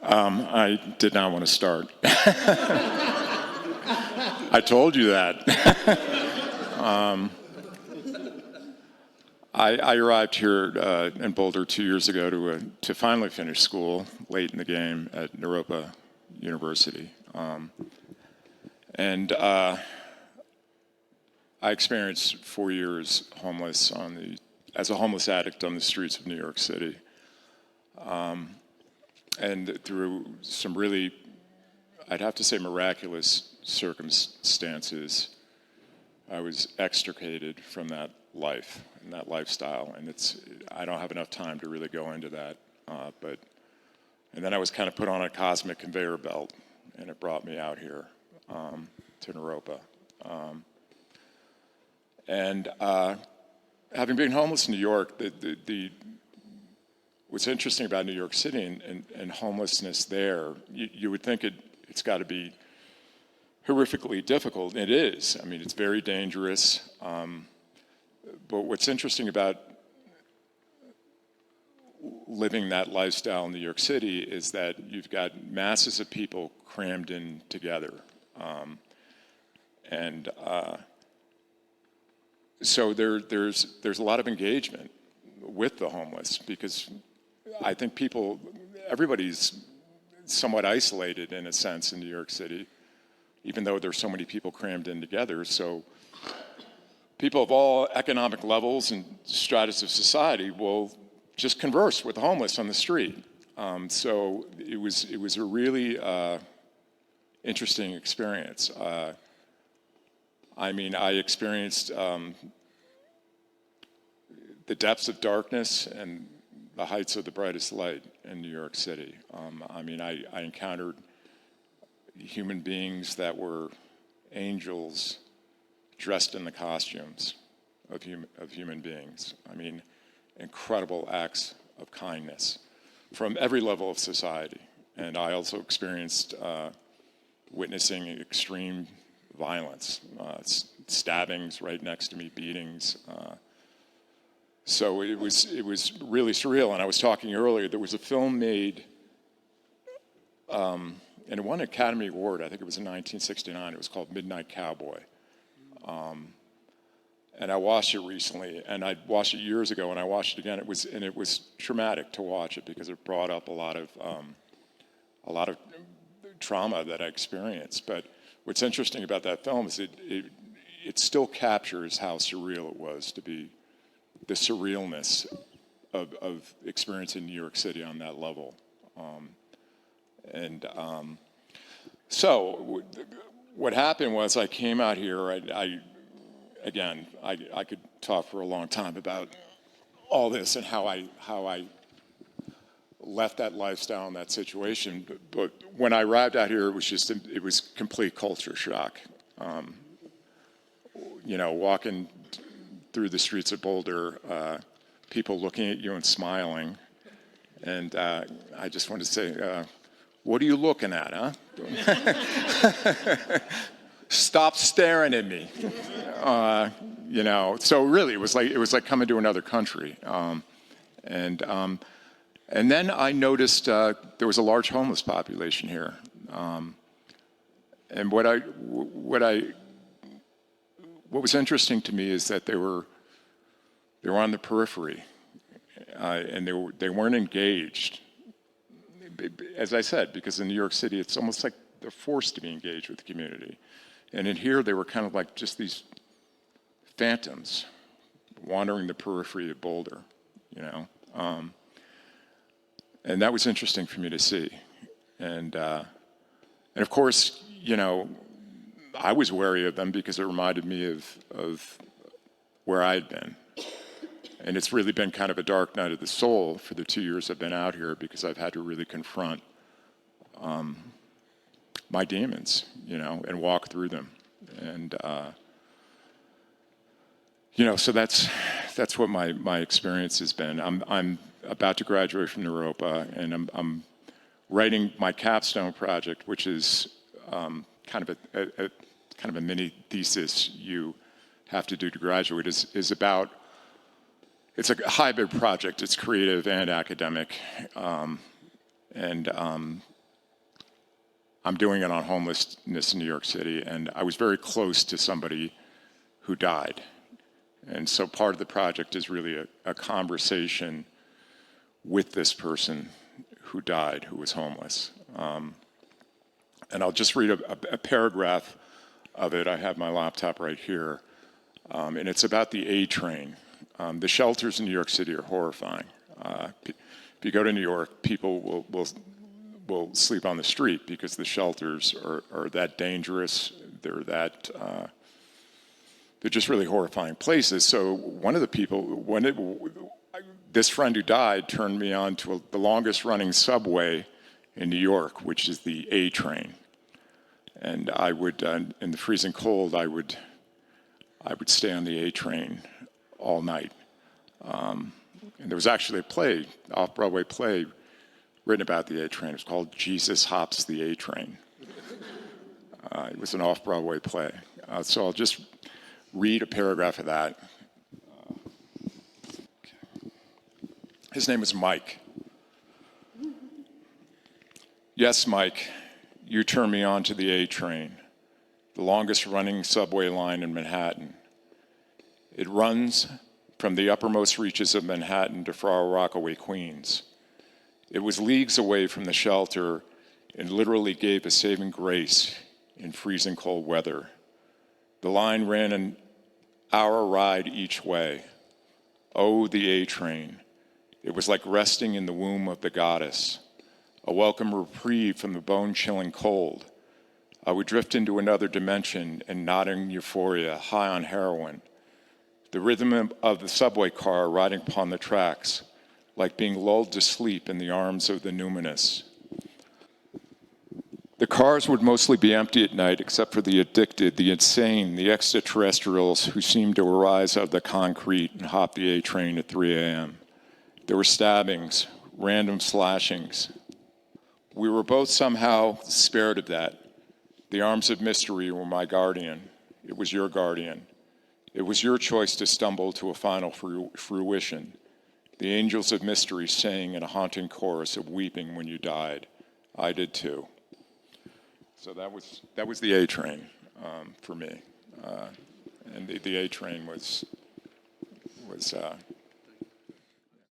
I did not want to start. I told you that. I arrived here in Boulder 2 years ago to finally finish school late in the game at Naropa University. I experienced 4 years homeless as a homeless addict on the streets of New York City. And through some really, I'd have to say, miraculous circumstances, I was extricated from that life and that lifestyle. And I don't have enough time to really go into that. And then I was kind of put on a cosmic conveyor belt, and it brought me out here to Naropa. Having been homeless in New York, what's interesting about New York City and homelessness there, you would think it's got to be horrifically difficult. It is. I mean, it's very dangerous. But what's interesting about living that lifestyle in New York City is that you've got masses of people crammed in together. So there's a lot of engagement with the homeless, because I think everybody's somewhat isolated in a sense in New York City, even though there's so many people crammed in together. So people of all economic levels and stratus of society will just converse with the homeless on the street. So it was a really interesting experience. I experienced the depths of darkness and the heights of the brightest light in New York City. I encountered human beings that were angels dressed in the costumes of human beings. Incredible acts of kindness from every level of society. And I also experienced witnessing extreme violence, stabbings right next to me, beatings. So it was really surreal. And I was talking earlier, there was a film made, and it won an Academy Award, I think it was in 1969. It was called Midnight Cowboy. And I watched it recently, and I watched it years ago, and I watched it again. It was traumatic to watch it, because it brought up a lot of trauma that I experienced. But what's interesting about that film is it still captures how surreal it was to be, the surrealness of experiencing New York City on that level. So what happened was, I came out here. I could talk for a long time about all this and how I left that lifestyle and that situation. But when I arrived out here, it was complete culture shock. Walking through the streets of Boulder, people looking at you and smiling. And I just wanted to say, what are you looking at, huh? Stop staring at me. So really, it was like coming to another country. And then I noticed there was a large homeless population here. And what was interesting to me is that they were on the periphery, and they weren't engaged. As I said, because in New York City, it's almost like they're forced to be engaged with the community. And in here, they were kind of like just these phantoms wandering the periphery of Boulder, and that was interesting for me to see. And of course, I was wary of them, because it reminded me of where I had been. And it's really been kind of a dark night of the soul for the 2 years I've been out here, because I've had to really confront my demons, and walk through them. And so that's what my experience has been. I'm about to graduate from Naropa, and I'm writing my capstone project, which is kind of a mini thesis you have to do to graduate. Is about. It's a hybrid project. It's creative and academic, and I'm doing it on homelessness in New York City, and I was very close to somebody who died. And so part of the project is really a conversation with this person who died, who was homeless. And I'll just read a paragraph of it. I have my laptop right here. And it's about the A train. The shelters in New York City are horrifying. If you go to New York, people will sleep on the street because the shelters are that dangerous. They're just really horrifying places. So one of the people, this friend who died turned me on to the longest running subway in New York, which is the A train. And I would, in the freezing cold, I would stay on the A train all night. And there was actually a play, off-Broadway play, written about the A train. It was called Jesus Hops the A Train. It was an off-Broadway play. So I'll just read a paragraph of that. His name is Mike. Yes, Mike, you turned me on to the A train, the longest running subway line in Manhattan. It runs from the uppermost reaches of Manhattan to Far Rockaway, Queens. It was leagues away from the shelter and literally gave a saving grace in freezing cold weather. The line ran an hour ride each way. Oh, the A train. It was like resting in the womb of the goddess, a welcome reprieve from the bone-chilling cold. I would drift into another dimension in nodding euphoria, high on heroin. The rhythm of the subway car riding upon the tracks, like being lulled to sleep in the arms of the numinous. The cars would mostly be empty at night, except for the addicted, the insane, the extraterrestrials who seemed to arise out of the concrete and hop the A train at 3 a.m. There were stabbings, random slashings. We were both somehow spared of that. The arms of mystery were my guardian. It was your guardian. It was your choice to stumble to a final fruition. The angels of mystery sang in a haunting chorus of weeping when you died. I did too. So that was the A train for me, and the A train was